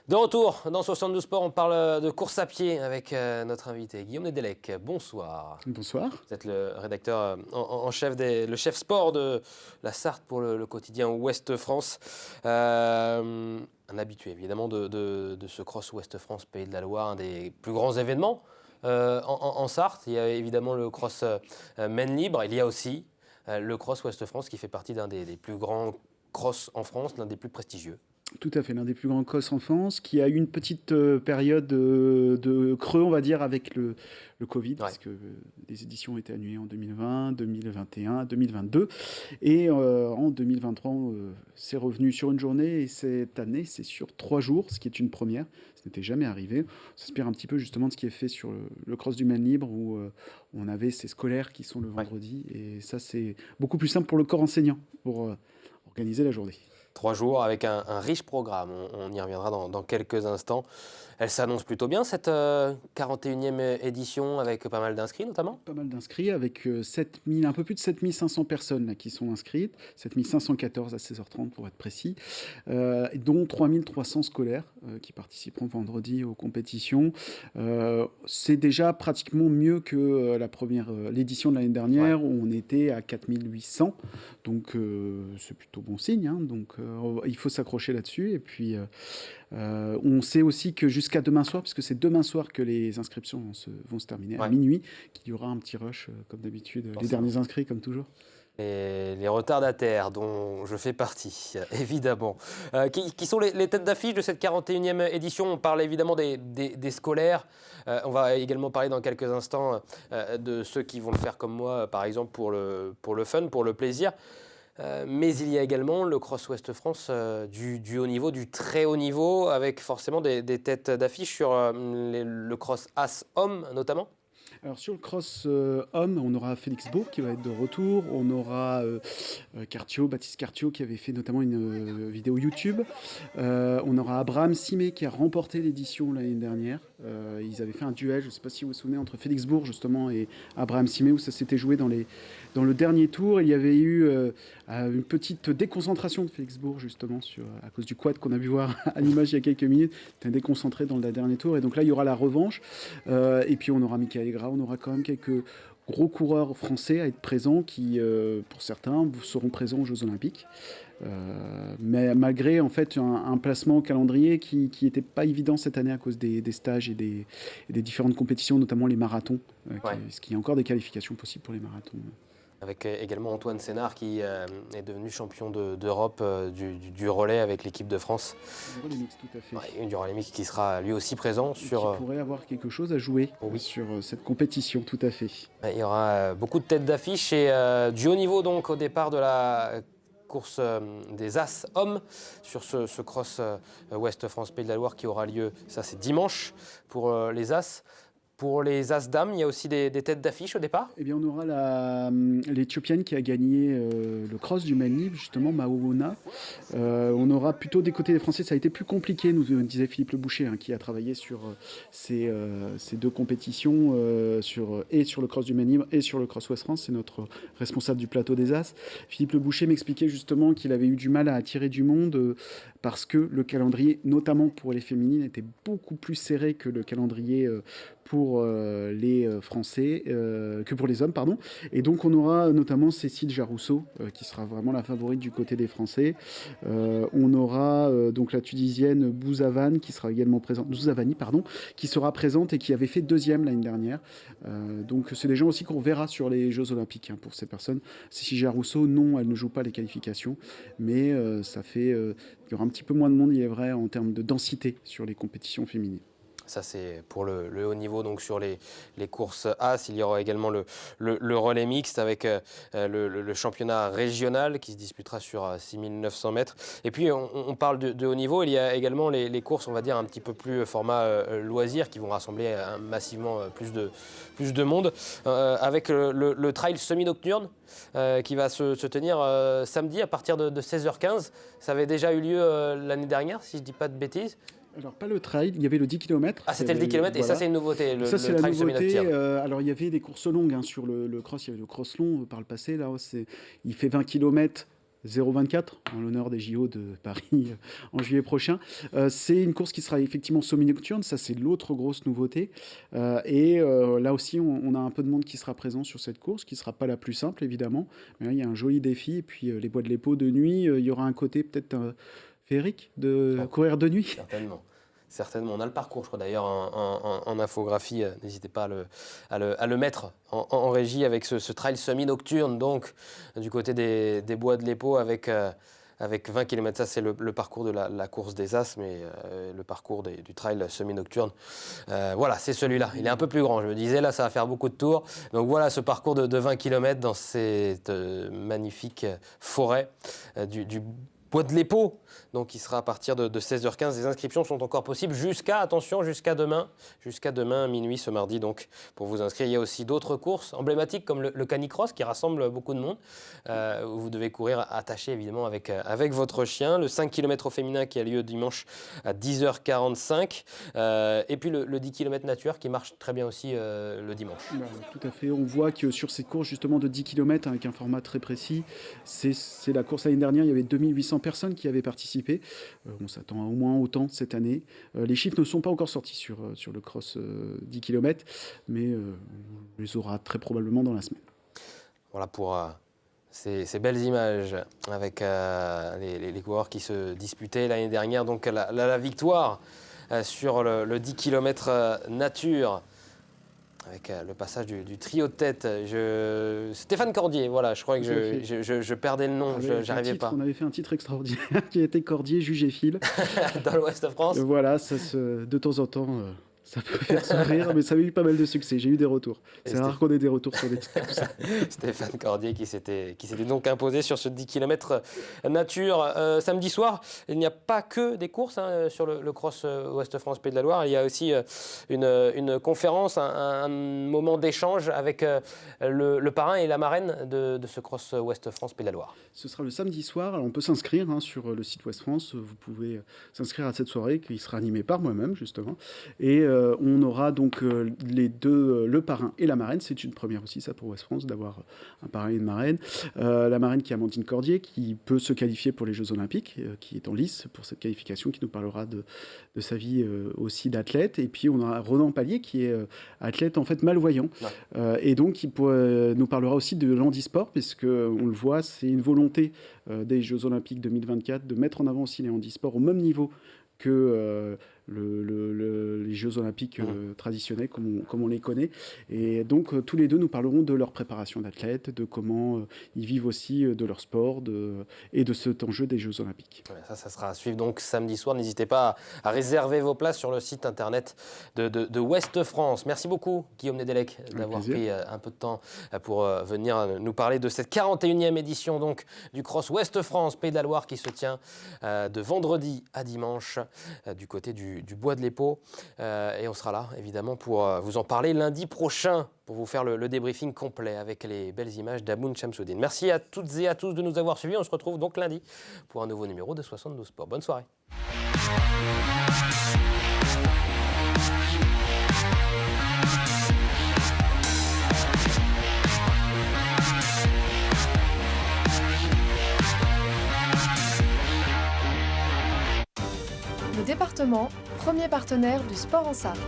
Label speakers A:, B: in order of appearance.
A: De retour dans 72 Sport, on parle de course à pied avec notre invité Guillaume Nedelec. Bonsoir.
B: Bonsoir.
A: Vous êtes le rédacteur en chef, le chef sport de la Sarthe pour le quotidien Ouest France. Un habitué évidemment de ce cross Ouest France Pays de la Loire, un des plus grands événements en Sarthe. Il y a évidemment le cross Maine Libre, il y a aussi le cross Ouest France qui fait partie d'un des plus grands cross en France, l'un des plus prestigieux.
B: Tout à fait, l'un des plus grands crosses en France, qui a eu une petite période de creux, on va dire, avec le Covid, parce que les éditions ont été annulées en 2020, 2021, 2022. Et en 2023, c'est revenu sur une journée, et cette année, c'est sur 3 jours, ce qui est une première. Ça n'était jamais arrivé. On s'inspire un petit peu justement de ce qui est fait sur le cross du Maine Libre, où on avait ces scolaires qui sont le vendredi. Et ça, c'est beaucoup plus simple pour le corps enseignant, pour organiser la journée.
A: 3 jours avec un riche programme, on y reviendra dans quelques instants. Elle s'annonce plutôt bien cette 41e édition avec pas mal d'inscrits notamment.
B: Pas mal d'inscrits avec un peu plus de 7500 personnes là, qui sont inscrites, 7514 à 16h30 pour être précis, dont 3300 scolaires qui participeront vendredi aux compétitions. C'est déjà pratiquement mieux que l'édition de l'année dernière où on était à 4800, donc c'est plutôt bon signe, hein, donc il faut s'accrocher là-dessus et puis on sait aussi que jusqu'à demain soir, puisque c'est demain soir que les inscriptions vont se terminer, à minuit, qu'il y aura un petit rush comme d'habitude, les derniers inscrits comme toujours.
A: Les retardataires dont je fais partie, évidemment. Qui sont les têtes d'affiche de cette 41e édition? On parle évidemment des scolaires. On va également parler dans quelques instants de ceux qui vont le faire comme moi, par exemple pour le fun, pour le plaisir. Mais il y a également le Cross Ouest France du haut niveau, du très haut niveau, avec forcément des têtes d'affiche sur le Cross As Homme notamment.
B: Alors sur le cross homme, on aura Félix Beau qui va être de retour, on aura Baptiste Cartio qui avait fait notamment une vidéo YouTube, on aura Abraham Simé qui a remporté l'édition l'année dernière. Ils avaient fait un duel, je ne sais pas si vous vous souvenez, entre Félix Bourg justement et Abraham Simé où ça s'était joué dans le dernier tour. Il y avait eu une petite déconcentration de Félix Bourg justement à cause du quad qu'on a vu voir à l'image il y a quelques minutes. Il était déconcentré dans le dernier tour et donc là il y aura la revanche. Et puis on aura Michael Gras, on aura quand même quelques gros coureurs français à être présents qui, pour certains, seront présents aux Jeux Olympiques. Mais malgré en fait un placement au calendrier qui n'était pas évident cette année à cause des stages et des différentes compétitions, notamment les marathons, parce qu'il y a encore des qualifications possibles pour les marathons.
A: Avec également Antoine Sénard qui est devenu champion d'Europe du relais avec l'équipe de France.
B: Du relais mix, tout à fait.
A: Du relais mix qui sera lui aussi présent sur...
B: Qui pourrait avoir quelque chose à jouer sur cette compétition, tout à fait.
A: Il y aura beaucoup de têtes d'affiche et du haut niveau donc au départ de la course des As hommes sur ce cross Ouest France Pays de la Loire qui aura lieu, ça c'est dimanche pour les As. Pour les As-Dames, il y a aussi des têtes d'affiche au départ.
B: Eh bien, on aura l'Éthiopienne qui a gagné le cross du Maine Libre, justement, Maouona. On aura plutôt des côtés des Français, ça a été plus compliqué, nous disait Philippe Le Boucher, qui a travaillé sur ces 2 compétitions, sur le cross du Maine Libre et sur le cross Ouest France. C'est notre responsable du plateau des As. Philippe Le Boucher m'expliquait justement qu'il avait eu du mal à attirer du monde parce que le calendrier, notamment pour les féminines, était beaucoup plus serré que le calendrier pour les Français, que pour les hommes, pardon. Et donc on aura notamment Cécile Jarousseau, qui sera vraiment la favorite du côté des Français. On aura donc la Tunisienne Bouzavani, qui sera également présente, qui sera présente et qui avait fait 2e l'année dernière. Donc c'est des gens aussi qu'on verra sur les Jeux Olympiques pour ces personnes. Cécile Jarousseau, non, elle ne joue pas les qualifications, mais ça fait qu'il y aura un petit peu moins de monde, il est vrai, en termes de densité sur les compétitions féminines.
A: Ça, c'est pour le haut niveau. Donc, sur les courses As, il y aura également le relais mixte avec le championnat régional qui se disputera sur 6900 mètres. Et puis, on parle de haut niveau. Il y a également les courses, on va dire, un petit peu plus format loisir qui vont rassembler massivement plus de monde. Avec le trail semi-nocturne qui va se tenir samedi à partir de 16h15. Ça avait déjà eu lieu l'année dernière, si je ne dis pas de bêtises.
B: Alors, pas le trail, il y avait le 10 km.
A: Ah, c'était le 10 km, et ça, c'est une nouveauté,
B: ça, c'est
A: le
B: la
A: trail
B: nouveauté.
A: semi-nocturne.
B: Alors, il y avait des courses longues sur le cross, il y avait le cross long par le passé. Là, il fait 20 km. 0,24 en l'honneur des JO de Paris en juillet prochain. C'est une course qui sera effectivement semi-nocturne, ça c'est l'autre grosse nouveauté. Là aussi, on a un peu de monde qui sera présent sur cette course, qui ne sera pas la plus simple évidemment, mais là, il y a un joli défi. Et puis les Bois de l'Épau de nuit, il y aura un côté peut-être féerique de courir de nuit.
A: Certainement, on a le parcours, je crois d'ailleurs en infographie, n'hésitez pas à le mettre en régie avec ce trail semi-nocturne, donc du côté des Bois de l'Épau avec 20 km. Ça, c'est le parcours de la course des As, mais le parcours du trail semi-nocturne, voilà, c'est celui-là. Il est un peu plus grand, je me disais, là, ça va faire beaucoup de tours. Donc voilà, ce parcours de 20 km dans cette magnifique forêt du Bois de l'Épau, donc il sera à partir de 16h15. Les inscriptions sont encore possibles jusqu'à demain minuit ce mardi. Donc pour vous inscrire, il y a aussi d'autres courses emblématiques comme le canicross qui rassemble beaucoup de monde. Où vous devez courir attaché évidemment avec votre chien. Le 5 km au féminin qui a lieu dimanche à 10h45. Et puis le 10 km nature qui marche très bien aussi le dimanche.
B: Tout à fait. On voit que sur ces courses justement de 10 km avec un format très précis, c'est la course l'année dernière, il y avait 2800 personnes qui avaient participé. On s'attend à au moins autant cette année. Les chiffres ne sont pas encore sortis sur le cross 10 km, mais on les aura très probablement dans la semaine.
A: Voilà pour ces belles images avec les coureurs qui se disputaient l'année dernière. Donc la victoire sur le 10 km nature. Avec le passage du trio de tête, Stéphane Cordier, voilà, je crois que je perdais le nom, j'arrivais pas.
B: On avait fait un titre extraordinaire qui était Cordier, juge et fil.
A: Dans l'Ouest de France.
B: Voilà, de temps en temps, ça peut faire sourire, mais ça a eu pas mal de succès. J'ai eu des retours. C'est rare qu'on ait des retours sur des titres comme ça.
A: Stéphane Cordier qui s'était donc imposé sur ce 10 km nature. Samedi soir, il n'y a pas que des courses sur le cross Ouest France Pays de la Loire. Il y a aussi une conférence, un moment d'échange avec le parrain et la marraine de ce cross Ouest France Pays de la Loire.
B: Ce sera le samedi soir. Alors on peut s'inscrire sur le site Ouest France. Vous pouvez s'inscrire à cette soirée qui sera animée par moi-même justement. Et on aura donc les deux, le parrain et la marraine. C'est une première aussi, ça, pour Ouest France, d'avoir un parrain et une marraine. La marraine qui est Amandine Cordier, qui peut se qualifier pour les Jeux Olympiques, qui est en lice pour cette qualification, qui nous parlera de sa vie aussi d'athlète. Et puis on a Ronan Pallier, qui est athlète en fait malvoyant. Et donc il nous parlera aussi de l'handisport, puisque on le voit, c'est une volonté des Jeux Olympiques 2024 de mettre en avant aussi les handisports au même niveau que les Jeux Olympiques traditionnels comme on les connaît. Et donc tous les deux nous parleront de leur préparation d'athlètes, de comment ils vivent aussi de leur sport et de cet enjeu des Jeux Olympiques.
A: Voilà, ça sera à suivre donc samedi soir. N'hésitez pas à réserver vos places sur le site internet de Ouest France. Merci beaucoup Guillaume Nedelec d'avoir pris un peu de temps pour venir nous parler de cette 41e édition donc, du Cross Ouest France Pays de la Loire qui se tient de vendredi à dimanche du côté du Bois de l'Épau. Et on sera là, évidemment, pour vous en parler lundi prochain, pour vous faire le débriefing complet avec les belles images d'Amoun Chamsoudine. Merci à toutes et à tous de nous avoir suivis. On se retrouve donc lundi pour un nouveau numéro de 72 Sport. Bonne soirée.
C: Le département, premier partenaire du sport en Sarthe.